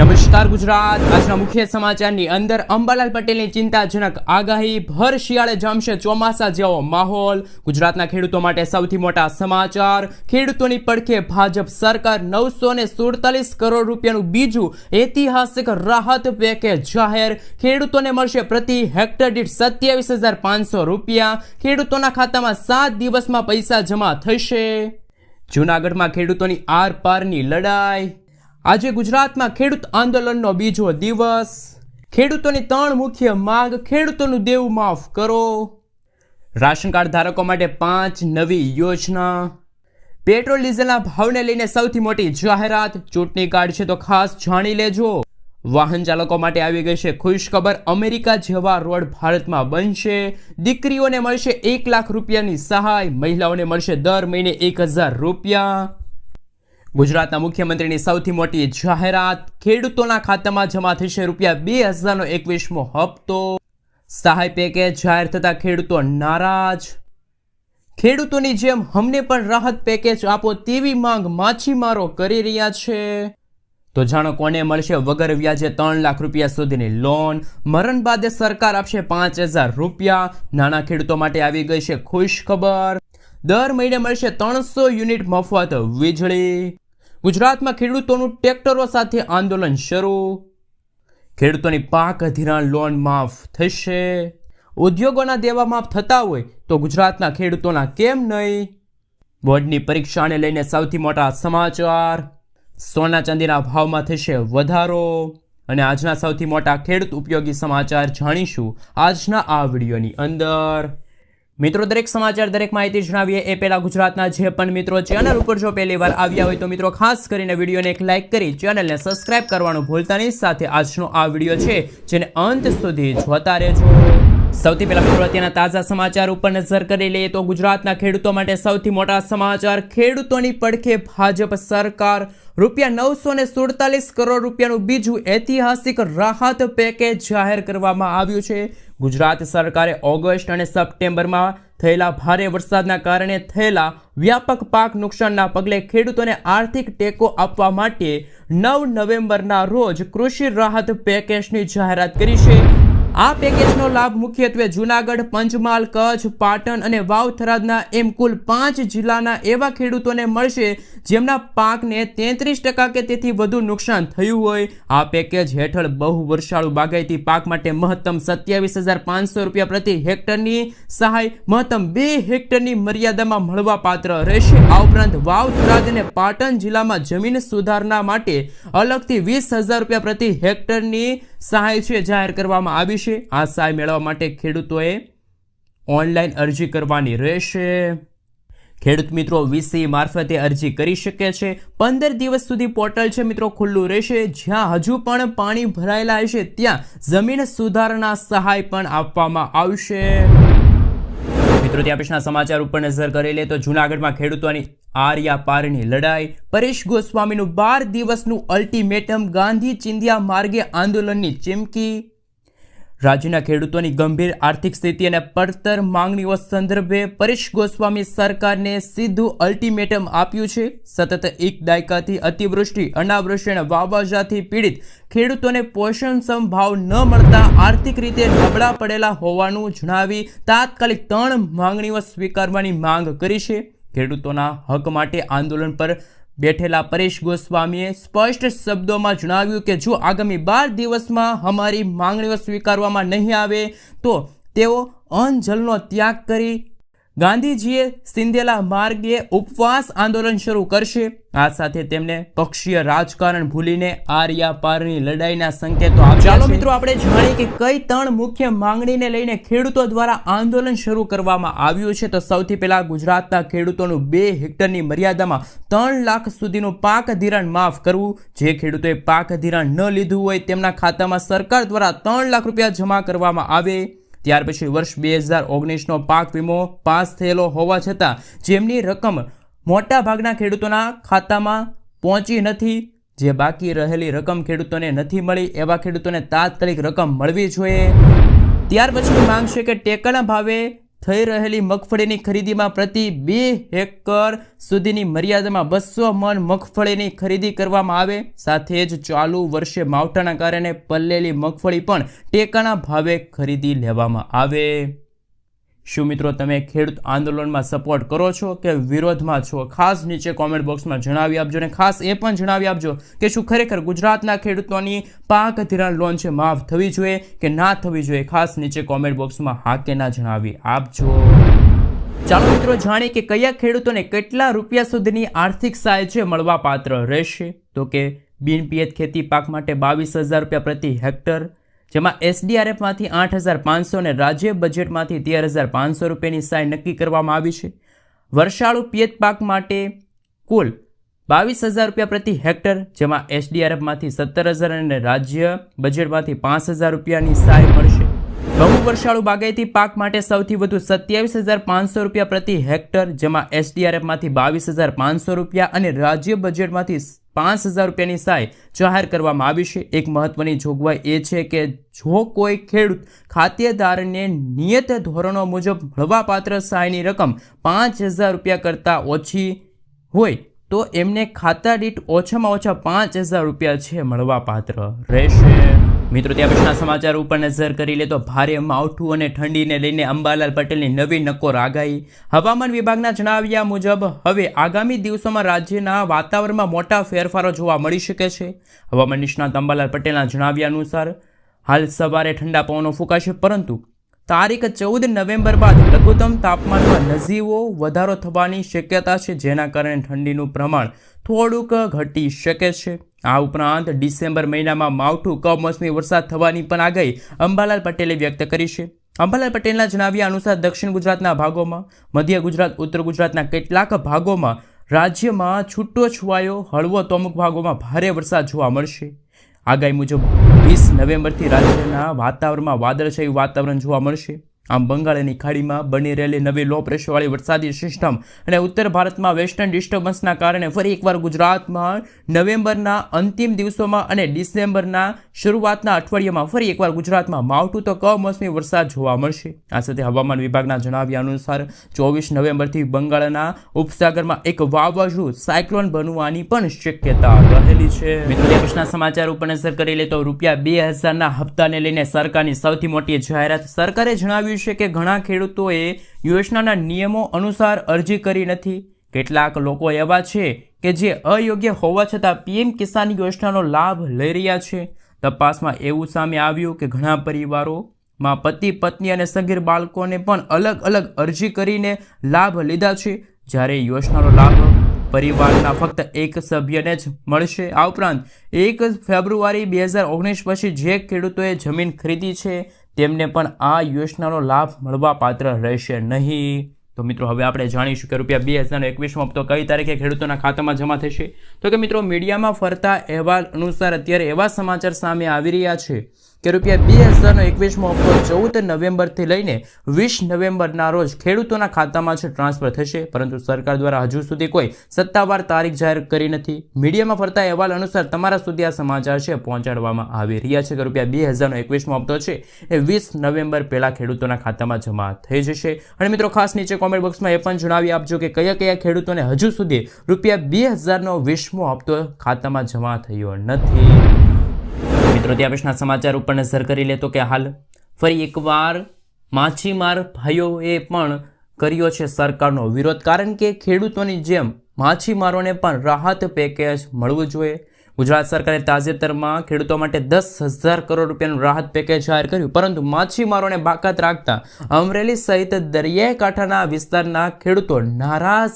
નમસ્કાર ગુજરાત। આજના મુખ્ય સમાચારની અંદર અંબાલાલ પટેલની ચિંતાજનક આગાહી, ભર શિયાળે જામશે ચોમાસા જેવો માહોલ। ગુજરાતના ખેડૂતો માટે સૌથી મોટા સમાચાર। ખેડૂતોની પડખે ભાજપ સરકાર 947 કરોડ રૂપિયાનું બીજું ઐતિહાસિક રાહત પેકેજ જાહેર। ખેડૂતોને મળશે પ્રતિ હેક્ટર દીઠ 27,500 રૂપિયા। ખેડૂતોના ખાતામાં 7 દિવસમાં પૈસા જમા થશે। જૂનાગઢમાં ખેડૂતોની આર પારની લડાઈ। આજે ગુજરાતમાં ખેડૂત આંદોલનનો બીજો દિવસ। ખેડૂતોની 3 મુખ્ય માંગ, ખેડૂતોનું દેવું માફ કરો, રાશન કાર્ડ ધારકો માટે 5 નવી યોજના, પેટ્રોલ ડીઝલના ભાવને લઈને સૌથી મોટી જાહેરાત, ચૂંટણી કાર્ડ છે તો ખાસ જાણી લેજો। વાહન ચાલકો માટે આવી ગઈ છે ખુશખબર, અમેરિકા જેવા રોડ ભારતમાં બનશે। દીકરીઓને મળશે 1 લાખ રૂપિયાની સહાય, મહિલાઓને મળશે દર મહિને 1,000 રૂપિયા। ગુજરાતના મુખ્યમંત્રીની સૌથી મોટી જાહેરાત, ખેડૂતોના ખાતામાં જમા થશે ₹2,000નો 21મો હપ્તો। સહાય પેકેજ જાહેર થતા ખેડૂતો નારાજ। ખેડૂતોની જેમ અમને પણ રાહત પેકેજ આપો તેવી માંગ માછીમારો કરી રહ્યા છે। તો જાણો કોને મળશે વગર વ્યાજે 3 લાખ રૂપિયા સુધીની લોન, મરણ બાદ સરકાર આપશે 5,000 રૂપિયા। નાના ખેડૂતો માટે આવી ગઈ છે ખુશખબર, દર મહિને મળશે 300 યુનિટ મફત વીજળી। ગુજરાતમાં ખેડૂતોનું ટ્રેક્ટરો સાથે આંદોલન શરૂ। ખેડૂતોની પાક ધિરાણ લોન માફ થશે। ઉદ્યોગોના દેવા માફ થતા હોય તો ગુજરાતના ખેડૂતોના કેમ નહીં? બોર્ડની પરીક્ષાને લઈને સૌથી મોટા સમાચાર। સોના ચાંદીના ભાવમાં થશે વધારો। અને આજના સૌથી મોટા ખેડૂત ઉપયોગી સમાચાર જાણીશું આજના આ વિડીયોની અંદર। મિત્રો, દરેક સમાચાર, દરેક માહિતી જણાવીએ એ પહેલા ગુજરાતના જે પણ મિત્રો ચેનલ ઉપર જો પહેલી વાર આવ્યા હોય તો મિત્રો ખાસ કરીને વિડીયોને એક લાઇક કરી ચેનલને સબસ્ક્રાઇબ કરવાનું ભૂલતા નહીં। સાથે આજનો આ વિડીયો છે જેને અંત સુધી જોતા રહેજો। સૌથી પહેલા મિત્રો અત્યારના તાજા સમાચાર ઉપર નજર કરી લઈએ તો ગુજરાતના ખેડૂતો માટે સૌથી મોટા સમાચાર। ખેડૂતોની પડખે ભાજપ સરકાર ₹947 કરોડ રૂપિયાનું બીજું ઐતિહાસિક રાહત પેકેજ જાહેર કરવામાં આવ્યું છે। ગુજરાત સરકારે ઓગસ્ટ અને સપ્ટેમ્બરમાં થયેલા ભારે વરસાદના કારણે થયેલા વ્યાપક પાક નુકસાનના પગલે ખેડૂતોને આર્થિક ટેકો આપવા માટે 9 નવેમ્બરના રોજ કૃષિ રાહત પેકેજની જાહેરાત કરી છે। આ પેકેજનો લાભ મુખ્યત્વે જૂનાગઢ, પંચમહાલ, કચ્છ, પાટણ અને વાવ થરાદના એમ કુલ 5 જિલ્લાના એવા ખેડૂતોને મળશે જેમના પાકને 33% કે તેથી વધુ નુકસાન થયું હોય। આ પેકેજ હેઠળ બહુ વર્ષાળુ બાગાયતી પાક માટે મહત્તમ 27,500 રૂપિયા પ્રતિ હેક્ટરની સહાય મહત્તમ 2 હેક્ટરની મર્યાદામાં મળવા પાત્ર રહેશે। આ ઉપરાંત વાવ, થરાદ અને પાટણ જિલ્લામાં જમીન સુધારણા માટે અલગથી 20,000 રૂપિયા પ્રતિ હેક્ટરની સહાય છે જાહેર કરવામાં આવી છે। આ સહાય મેળવવા માટે ખેડૂતોએ ઓનલાઈન અરજી કરવાની રહેશે। ખેડૂત મિત્રો વીસી મારફતે અરજી કરી શકે છે। 15 દિવસ સુધી પોર્ટલ છે મિત્રો ખુલ્લું રહેશે। જ્યાં હજુ પણ પાણી ભરાયેલા હશે ત્યાં જમીન સુધારણા સહાય પણ આપવામાં આવશે। મિત્રો ત્યાં પછીના સમાચાર ઉપર નજર કરી લે તો જૂનાગઢમાં ખેડૂતોની આર્યા પારની લડાઈ। પરેશ ગોસ્વામીનું 12 દિવસનું અલ્ટિમેટમ, ગાંધી ચિંધ્યા માર્ગે આંદોલનની ચીમકી। રાજ્યના ખેડૂતોની ગંભીર આર્થિક સ્થિતિ અને પડતર માંગણીઓ સંદર્ભે પરેશ ગોસ્વામી સરકારને સીધું અલ્ટિમેટમ આપ્યું છે। સતત 1 દાયકાથી અતિવૃષ્ટિ, અનાવૃષ્ટિ અને વાવાઝોડાથી પીડિત ખેડૂતોને પોષણક્ષમ ભાવ ન મળતા આર્થિક રીતે નબળા પડેલા હોવાનું જણાવી તાત્કાલિક 3 માંગણીઓ સ્વીકારવાની માંગ કરી છે। ખેડૂતોના હક માટે આંદોલન પર બેઠેલા પરેશ ગોસ્વામીએ સ્પષ્ટ શબ્દોમાં જણાવ્યું કે જો આગામી 12 દિવસમાં અમારી માંગણીઓ સ્વીકારવામાં નહીં આવે તો તેઓ અન્નજલનો ત્યાગ કરી ગાંધીજીએ સિંધેલા માર્ગે ઉપવાસ આંદોલન શરૂ કરશે। આ સાથે તેમને પક્ષીય રાજકારણ ભૂલીને આર્યા પારની લડાઈના સંકેતો આપ્યા। ચાલો મિત્રો આપણે જાણીએ કે કઈ 3 મુખ્ય માંગણીને લઈને ખેડૂતો દ્વારા આંદોલન શરૂ કરવામાં આવ્યું છે। તો સૌથી પહેલા ગુજરાતના ખેડૂતોનું 2 હેક્ટરની મર્યાદામાં 3 લાખ સુધીનું પાક ધિરાણ માફ કરવું। જે ખેડૂતોએ પાક ધિરાણ ન લીધું હોય તેમના ખાતામાં સરકાર દ્વારા 3 લાખ રૂપિયા જમા કરવામાં આવે। ત્યાર પછી વર્ષ 2019નો પાક વીમો પાસ થયેલો હોવા છતાં જેમની રકમ મોટા ભાગના ખેડૂતોના ખાતામાં પહોંચી નથી, જે બાકી રહેલી રકમ ખેડૂતોને નથી મળી, એવા ખેડૂતોને તાત્કાલિક રકમ મળવી જોઈએ। ત્યાર પછીની માંગ છે કે ટેકાના ભાવે થઈ રહેલી મગફળીની ખરીદીમાં પ્રતિ 2 હેક્ટર સુધીની મર્યાદામાં 200 મણ મગફળીની ખરીદી કરવામાં આવે. સાથે જ ચાલુ વર્ષે માવઠાના કારણે પલળેલી મગફળી પણ ટેકાના ભાવે ખરીદી લેવામાં આવે. શું મિત્રો તમે ખેડૂત આંદોલનમાં સપોર્ટ કરો છો કે વિરોધમાં છો? ખાસ નીચે કોમેન્ટ બોક્સમાં જણાવી આપજો. અને ખાસ એ પણ જણાવી આપજો કે શું ખરેખર ગુજરાતના ખેડૂતોની પાક ધિરાણ લોન છે માફ થવી જોઈએ કે ના થવી જોઈએ? ખાસ નીચે કોમેન્ટ બોક્સમાં હા કે ના જણાવી આપજો. ચાલો મિત્રો જાણીએ કે કયા ખેડૂતોને કેટલા રૂપિયા સુધીની આર્થિક સહાય છે મળવા પાત્ર રહેશે. તો કે બિનપિયત ખેતી પાક માટે 22,000 રૂપિયા પ્રતિ હેક્ટર, જેમાં SDRFમાંથી 8,500 અને રાજ્ય બજેટમાંથી 13,500 રૂપિયાની સહાય નક્કી કરવામાં આવી છે. વર્ષાળુ પિયત પાક માટે કુલ 22,000 રૂપિયા પ્રતિ હેક્ટર, જેમાં SDRFમાંથી 17,000 અને રાજ્ય બજેટમાંથી 5,000 રૂપિયાની સહાય મળશે. બહુ વર્ષાળુ બાગાયતી પાક માટે સૌથી વધુ 27,500 રૂપિયા પ્રતિ હેક્ટર, જેમાં SDRFમાંથી 22,500 રૂપિયા અને રાજ્ય બજેટમાંથી 5,000 રૂપિયાની સહાય જાહેર કરવામાં આવી છે. એક મહત્વની જોગવાઈ એ છે કે જો કોઈ ખેડૂત ખાતેદારને નિયત ધોરણો મુજબ મળવાપાત્ર સહાયની રકમ 5,000 રૂપિયા કરતાં ઓછી હોય તો એમને ખાતા દીઠ ઓછામાં ઓછા 5,000 રૂપિયા છે મળવાપાત્ર રહેશે. મિત્રો ત્યાં પછીના સમાચાર ઉપર નજર કરી લે તો ભારે માવઠું અને ઠંડીને લઈને અંબાલાલ પટેલની નવી નક્કોર આગાહી. હવામાન વિભાગના જણાવ્યા મુજબ હવે આગામી દિવસોમાં રાજ્યના વાતાવરણમાં મોટા ફેરફારો જોવા મળી શકે છે. હવામાન નિષ્ણાત અંબાલાલ પટેલના જણાવ્યા અનુસાર હાલ સવારે ઠંડા પવનો ફૂંકાશે, પરંતુ તારીખ 14 નવેમ્બર બાદ લઘુત્તમ તાપમાનમાં નજીવો વધારો થવાની શક્યતા છે, જેના કારણે ઠંડીનું પ્રમાણ થોડુંક ઘટી શકે છે. આ ઉપરાંત ડિસેમ્બર મહિનામાં માવઠું કમોસમી વરસાદ થવાની પણ આગાહી અંબાલાલ પટેલે વ્યક્ત કરી છે. અંબાલાલ પટેલના જણાવ્યા અનુસાર દક્ષિણ ગુજરાતના ભાગોમાં, મધ્ય ગુજરાત, ઉત્તર ગુજરાતના કેટલાક ભાગોમાં રાજ્યમાં છૂટો છવાયો હળવો તો અમુક ભાગોમાં ભારે વરસાદ જોવા મળશે. આગાહી મુજબ 20 નવેમ્બરથી રાજ્યના વાતાવરણમાં વાદળછાયું વાતાવરણ જોવા મળશે. આમ બંગાળની ખાડીમાં બની રહેલી નવી લો પ્રેશરવાળી વરસાદી સિસ્ટમ અને ઉત્તર ભારતમાં વેસ્ટર્ન ડિસ્ટર્બન્સના કારણે ફરી એકવાર ગુજરાતમાં નવેમ્બરના અંતિમ દિવસોમાં અને ડિસેમ્બરના શરૂઆતના અઠવાડિયામાં ફરી એકવાર ગુજરાતમાં માવઠું તો કમોસમી વરસાદ જોવા મળશે. આ સાથે હવામાન વિભાગના જણાવ્યા અનુસાર 24 નવેમ્બરથી બંગાળના ઉપસાગરમાં એક વાવાઝોડું સાયક્લોન બનવાની પણ શક્યતા રહેલી છે. મિત્રો પછીના સમાચાર ઉપર નજર કરી લે તો ₹2,000ના હપ્તાને લઈને સરકારની સૌથી મોટી જાહેરાત. સરકારે જણાવ્યું છે કે ઘણા ખેડૂતોએ યોજનાના નિયમો અનુસાર અરજી કરી નથી. કેટલાક લોકો એવા છે કે જે અયોગ્ય હોવા છતાં PM કિસાન યોજનાનો લાભ લઈ રહ્યા છે. તપાસમાં એવું સામે આવ્યું કે ઘણા પરિવારોમાં પતિ, પત્ની અને સગીર બાળકોને પણ અલગ અલગ અરજી કરીને લાભ લીધા છે, જ્યારે યોજનાનો લાભ પરિવારના ફક્ત એક સભ્યને જ મળશે. આ ઉપરાંત 1 ફેબ્રુઆરી 2019 પછી જે ખેડૂતોએ જમીન ખરીદી છે તેમને પણ આ યોજનાનો લાભ મળવા પાત્ર રહેશે નહીં. તો મિત્રો હવે આપણે જાણીશું કે ₹2,021નો હપ્તો કઈ તારીખે ખેડૂતોના ખાતામાં જમા થશે. તો કે મિત્રો મીડિયામાં ફરતા અહેવાલ અનુસાર અત્યારે એવા સમાચાર સામે આવી રહ્યા છે કે ₹2,021મો હપ્તો 14 નવેમ્બરથી લઈને 20 નવેમ્બરના રોજ ખેડૂતોના ખાતામાં છે ટ્રાન્સફર થશે, પરંતુ સરકાર દ્વારા હજુ સુધી કોઈ સત્તાવાર તારીખ જાહેર કરી નથી. મીડિયામાં ફરતા અહેવાલ અનુસાર તમારા સુધી આ સમાચાર છે પહોંચાડવામાં આવી રહ્યા છે કે ₹2,021મો હપ્તો છે એ 20 નવેમ્બર પહેલાં ખેડૂતોના ખાતામાં જમા થઈ જશે. અને મિત્રો ખાસ નીચે કોમેન્ટ બોક્સમાં એ પણ જણાવી આપજો કે કયા કયા ખેડૂતોને હજુ સુધી ₹2,000નો 20મો હપ્તો ખાતામાં જમા થયો નથી. મિત્રો ત્યાં પછીના સમાચાર ઉપર નજર કરી લે તો કે હાલ ફરી એકવાર માછીમાર ભાઈઓએ પણ કર્યો છે સરકારનો વિરોધ, કારણ કે ખેડૂતોની જેમ માછીમારોને પણ રાહત પેકેજ મળવું જોઈએ. ગુજરાત સરકારે તાજેતરમાં ખેડૂતો માટે 10,000 કરોડ રૂપિયાનું રાહત પેકેજ જાહેર કર્યું, પરંતુ માછીમારોને બાકાત રાખતા અમરેલી સહિત દરિયાઈ કાંઠાના વિસ્તારના ખેડૂતો નારાજ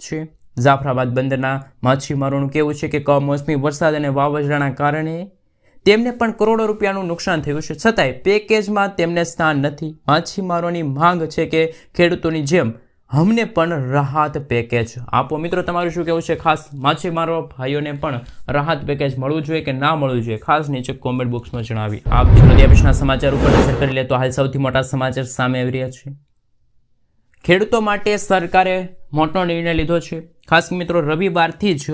છે. જાફરાબાદ બંદરના માછીમારોનું કહેવું છે કે કમોસમી વરસાદ અને વાવાઝોડાના કારણે તેમને પણ કરોડો રૂપિયાનું નુકસાન થયું છે, છતાંય પેકેજમાં તેમને સ્થાન નથી. માછીમારોની માંગ છે કે ખેડૂતોની જેમ અમને પણ રાહત પેકેજ આપો. મિત્રો તમારું શું કહેવું છે? ખાસ માછીમારો ભાઈઓને પણ રાહત પેકેજ મળવું જોઈએ કે ના મળવું જોઈએ? ખાસ નીચે કોમેન્ટ બોક્સમાં જણાવી આપ. મિત્રો ત્યાં પછીના સમાચાર ઉપર નજર કરી લે તો હાલ સૌથી મોટા સમાચાર સામે આવી રહ્યા છે. ખેડૂતો માટે સરકારે મોટો નિર્ણય લીધો છે. ખાસ મિત્રો રવિવારથી જ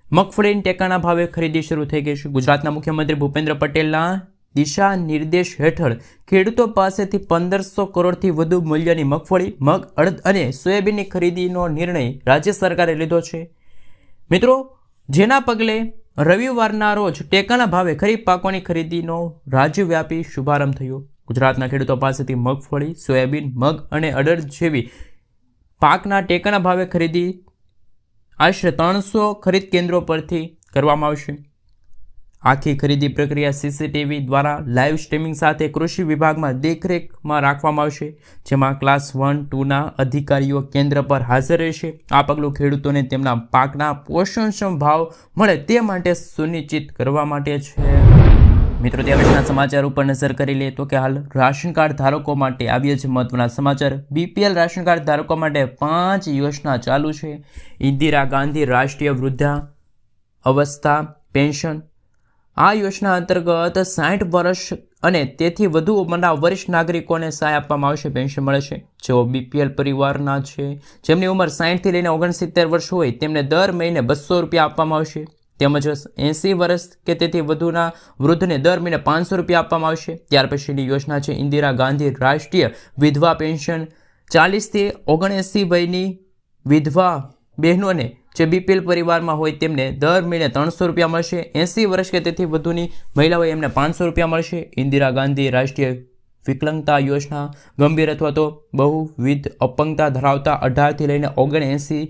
મગફળીની ટેકાના ભાવે ખરીદી શરૂ થઈ ગઈ છે. ગુજરાતના મુખ્યમંત્રી ભૂપેન્દ્ર પટેલના દિશા નિર્દેશ હેઠળ ખેડૂતો પાસેથી 1500 કરોડથી વધુ મૂલ્યની મગફળી, મગ, અડદ અને સોયાબીનની ખરીદીનો નિર્ણય રાજ્ય સરકારે લીધો છે. મિત્રો, જેના પગલે રવિવારના રોજ ટેકાના ભાવે ખરીફ પાકોની ખરીદીનો રાજ્યવ્યાપી શુભારંભ થયો. ગુજરાતના ખેડૂતો પાસેથી મગફળી, સોયાબીન, મગ અને અડદ જેવી પાકના ટેકાના ભાવે ખરીદી આશરે 300 ખરીદ કેન્દ્રો પરથી કરવામાં આવશે. આખી ખરીદી પ્રક્રિયા સીસીટીવી દ્વારા લાઈવ સ્ટ્રીમિંગ સાથે કૃષિ વિભાગમાં દેખરેખમાં રાખવામાં આવશે, જેમાં ક્લાસ 1-2ના અધિકારીઓ કેન્દ્ર પર હાજર રહેશે. આ પગલું ખેડૂતોને તેમના પાકના પોષણક્ષમ ભાવ મળે તે માટે સુનિશ્ચિત કરવા માટે છે. મિત્રો, ત્યાં વિશેના સમાચાર ઉપર નજર કરી લઈએ તો કે હાલ રાશન કાર્ડ ધારકો માટે આવ્યા છે મહત્વના સમાચાર. બીપીએલ રાશન કાર્ડ ધારકો માટે 5 યોજના ચાલુ છે. ઇન્દિરા ગાંધી રાષ્ટ્રીય વૃદ્ધા અવસ્થા પેન્શન. આ યોજના અંતર્ગત 60 વર્ષ અને તેથી વધુ ઉંમરના વરિષ્ઠ નાગરિકોને સહાય આપવામાં આવશે, પેન્શન મળે છે. જેઓ બીપીએલ પરિવારના છે, જેમની ઉંમર 60થી લઈને 69 વર્ષ હોય, તેમને દર મહિને 200 રૂપિયા આપવામાં આવશે. તેમજ 80 વર્ષ કે તેથી વધુના વૃદ્ધને દર મહિને 500 રૂપિયા આપવામાં આવશે. ત્યાર પછીની યોજના છે ઇન્દિરા ગાંધી રાષ્ટ્રીય વિધવા પેન્શન. 40થી 79 વયની વિધવા બહેનોને જે બીપીએલ પરિવારમાં હોય તેમને દર મહિને 300 રૂપિયા મળશે. 80 વર્ષ કે તેથી વધુની મહિલા હોય એમને 500 રૂપિયા મળશે. ઇન્દિરા ગાંધી રાષ્ટ્રીય વિકલાંગતા યોજના ગંભીર અથવા તો બહુવિધ અપંગતા ધરાવતા 18થી લઈને 79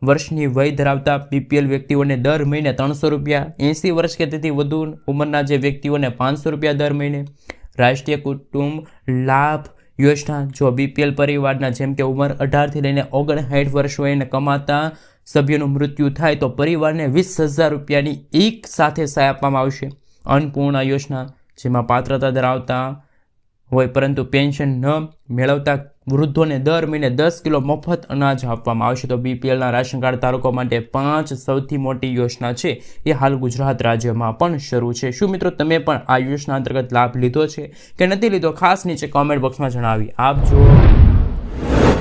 વર્ષની વય ધરાવતા બીપીએલ વ્યક્તિઓને દર મહિને 300 રૂપિયા. 80 વર્ષ કે તેથી વધુ ઉંમરના જે વ્યક્તિઓને 500 રૂપિયા દર મહિને. રાષ્ટ્રીય કુટુંબ લાભ યોજના. જો બીપીએલ પરિવારના જેમ કે ઉંમર 18થી લઈને 59 વર્ષ હોય અને કમાતા સભ્યનું મૃત્યુ થાય તો પરિવારને 20,000 રૂપિયાની એક સાથે સહાય આપવામાં આવશે. અન્નપૂર્ણા યોજના, જેમાં પાત્રતા ધરાવતા હોય પરંતુ પેન્શન ન મેળવતા વૃદ્ધોને દર મહિને 10 કિલો મફત અનાજ આપવામાં આવશે. તો બીપીએલના રાશન કાર્ડ ધારકો માટે 5 સૌથી મોટી યોજના છે એ હાલ ગુજરાત રાજ્યમાં પણ શરૂ છે. શું મિત્રો, તમે પણ આ યોજના અંતર્ગત લાભ લીધો છે કે નથી લીધો? ખાસ નીચે કોમેન્ટ બોક્સમાં જણાવી આપજો.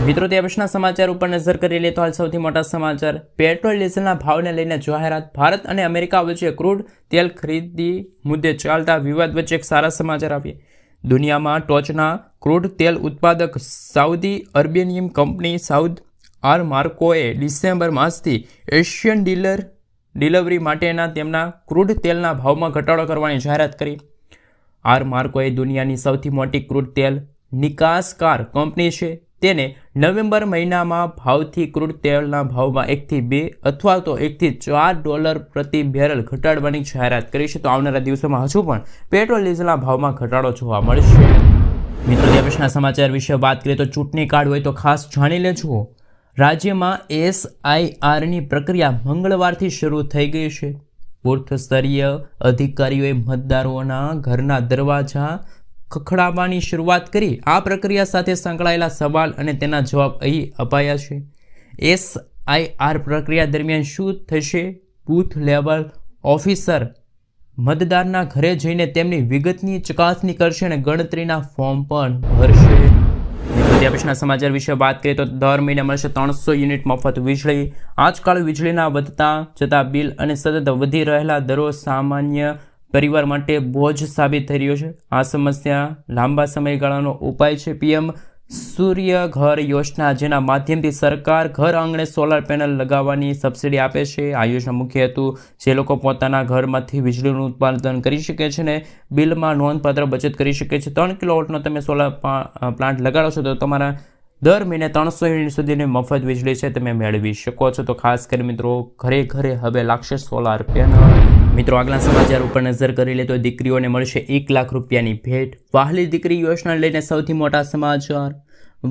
મિત્રો, તે પછીના સમાચાર ઉપર નજર કરી લે તો હાલ સૌથી મોટા સમાચાર. પેટ્રોલ ડીઝલના ભાવને લઈને જાહેરાત. ભારત અને અમેરિકા વચ્ચે ક્રૂડ તેલ ખરીદી મુદ્દે ચાલતા વિવાદ વચ્ચે એક સારા સમાચાર આવ્યા. દુનિયામાં ટોચના ક્રૂડ તેલ ઉત્પાદક સાઉદી અરેબિયન કંપની સાઉદ આરમાર્કોએ ડિસેમ્બર માસથી એશિયન ડિલિવરી માટેના તેમના ક્રૂડ તેલના ભાવમાં ઘટાડો કરવાની જાહેરાત કરી. આરમાર્કોએ દુનિયાની સૌથી મોટી ક્રૂડ તેલ નિકાસકાર કંપની છે. તેને નવેમ્બર મહિનામાં ભાવથી ક્રૂડ તેલના ભાવમાં 1 થી 2 અથવા તો 1 થી $4 પ્રતિ બેરલ ઘટાડવાની જાહેરાત કરી છે. તો આવનારા દિવસોમાં હજુ પણ પેટ્રોલ ડીઝલના ભાવમાં ઘટાડો જોવા મળશે. મિત્રો, ત્યાં પછીના સમાચાર વિશે વાત કરીએ તો ચૂંટણી કાર્ડ હોય તો ખાસ જાણી લેજો. રાજ્યમાં SIRની પ્રક્રિયા મંગળવારથી શરૂ થઈ ગઈ છે. બૂથ સ્તરીય અધિકારીઓએ મતદારોના ઘરના દરવાજા ખખડાવવાની શરૂઆત કરી. આ પ્રક્રિયા સાથે સંકળાયેલા સવાલ અને તેના જવાબ અહીં અપાયા છે. SIR પ્રક્રિયા દરમિયાન શું થશે? બૂથ લેવલ ઓફિસર મતદારના ઘરે જઈને તેમની વિગતની ચકાસણી કરશે અને ગણતરીના ફોર્મ પણ ભરશે. ત્યાં પછીના સમાચાર વિશે વાત કરીએ તો દર મહિને મળશે 300 યુનિટ મફત વીજળી. આજકાલ વીજળીના વધતા જતા બિલ અને સતત વધી રહેલા દરો સામાન્ય પરિવાર માટે બોજ સાબિત થઈ રહ્યો છે. આ સમસ્યા લાંબા સમયગાળાનો ઉપાય છે પીએમ સૂર્ય ઘર યોજના, જેના માધ્યમથી સરકાર ઘર આંગણે સોલાર પેનલ લગાવવાની સબસિડી આપે છે. આ યોજના મુખ્ય હેતુ જે લોકો પોતાના ઘરમાંથી વીજળીનું ઉત્પાદન કરી શકે છે અને બિલમાં નોંધપાત્ર બચત કરી શકે છે. 3 કિલોવોટનો તમે સોલાર પ્લાન્ટ લગાડો છો તો તમારા દર મહિને 300 યુનિટ સુધીની મફત વીજળી છે તમે મેળવી શકો છો. તો ખાસ કરી મિત્રો, ઘરે ઘરે હવે લાગશે સોલાર પેનલ. મિત્રો, આગલા સમાચાર ઉપર નજર કરી લે તો દીકરીઓને મળશે 1 લાખ રૂપિયાની ભેટ. વહાલી દીકરી યોજના લઈને સૌથી મોટા સમાચાર.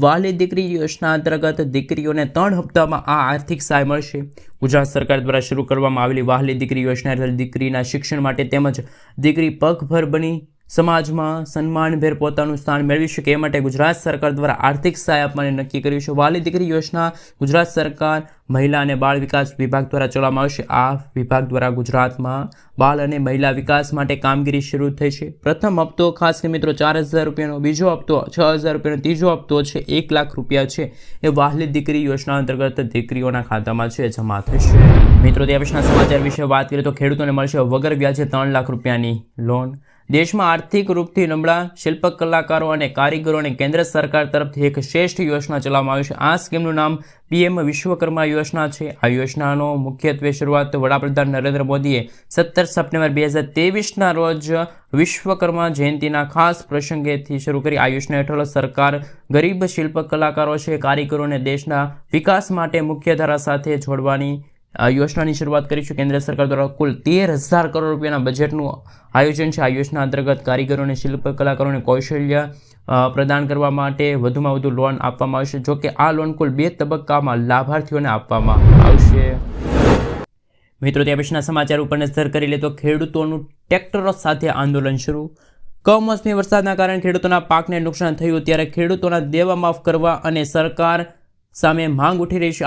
વહાલી દીકરી યોજના અંતર્ગત દીકરીઓને 3 હપ્તામાં આ આર્થિક સહાય મળશે. ગુજરાત સરકાર દ્વારા શરૂ કરવામાં આવેલી વહાલી દીકરી યોજના હેઠળ દીકરીના શિક્ષણ માટે તેમજ દીકરી પગભર બની સમાજમાં સન્માનભેર પોતાનું સ્થાન મેળવી શકે એ માટે ગુજરાત સરકાર દ્વારા આર્થિક સહાય આપવાની નક્કી કર્યું છે. વહાલી દીકરી યોજના ગુજરાત સરકાર મહિલા અને બાળ વિકાસ વિભાગ દ્વારા ચલાવવામાં આવશે. આ વિભાગ દ્વારા ગુજરાતમાં બાળ અને મહિલા વિકાસ માટે કામગીરી શરૂ થઈ છે. પ્રથમ હપ્તો ખાસ કરી મિત્રો 4,000 રૂપિયાનો, બીજો હપ્તો 6,000 રૂપિયાનો, ત્રીજો હપ્તો છે 1 લાખ રૂપિયા છે એ વહાલી દીકરી યોજના અંતર્ગત દીકરીઓના ખાતામાં છે જમા થશે. મિત્રો ત્યાર પછીના સમાચાર વિશે વાત કરીએ તો ખેડૂતોને મળશે વગર વ્યાજે 3 લાખ રૂપિયાની લોન. દેશમાં આર્થિક રૂપથી નબળા શિલ્પ કલાકારો અને કારીગરોને કેન્દ્ર સરકાર તરફથી એક શ્રેષ્ઠ યોજના ચલાવવામાં આવી છે. આ સ્કીમનું નામ PM વિશ્વકર્મા યોજના છે. આ યોજનાનો મુખ્યત્વે શરૂઆત વડાપ્રધાન નરેન્દ્ર મોદીએ 17 સપ્ટેમ્બર 2023ના રોજ વિશ્વકર્મા જયંતિના ખાસ પ્રસંગેથી શરૂ કરી. આ યોજના હેઠળ સરકાર ગરીબ શિલ્પ કલાકારો છે, કારીગરોને દેશના વિકાસ માટે મુખ્યધારા સાથે જોડવાની યોજનાની શરૂઆત કરી છે. કેન્દ્ર સરકાર દ્વારા કુલ 13,000 કરોડ રૂપિયાના બજેટનું આયોજન છે. આ યોજના અંતર્ગત કારીગરોને શિલ્પ કલાકારોને કૌશલ્ય પ્રદાન કરવા માટે વધુમાં વધુ લોન આપવામાં આવશે. જોકે આ લોન કુલ 2 તબક્કામાં લાભાર્થીઓને આપવામાં આવશે. મિત્રો ત્યાં પછીના સમાચાર ઉપર નજર કરી લે તો ખેડૂતોનું ટ્રેક્ટરો સાથે આંદોલન શરૂ. કમોસમી વરસાદના કારણે ખેડૂતોના પાકને નુકસાન થયું ત્યારે ખેડૂતોના દેવા માફ કરવા અને સરકાર સામે માંગ ઉઠી રહી છે.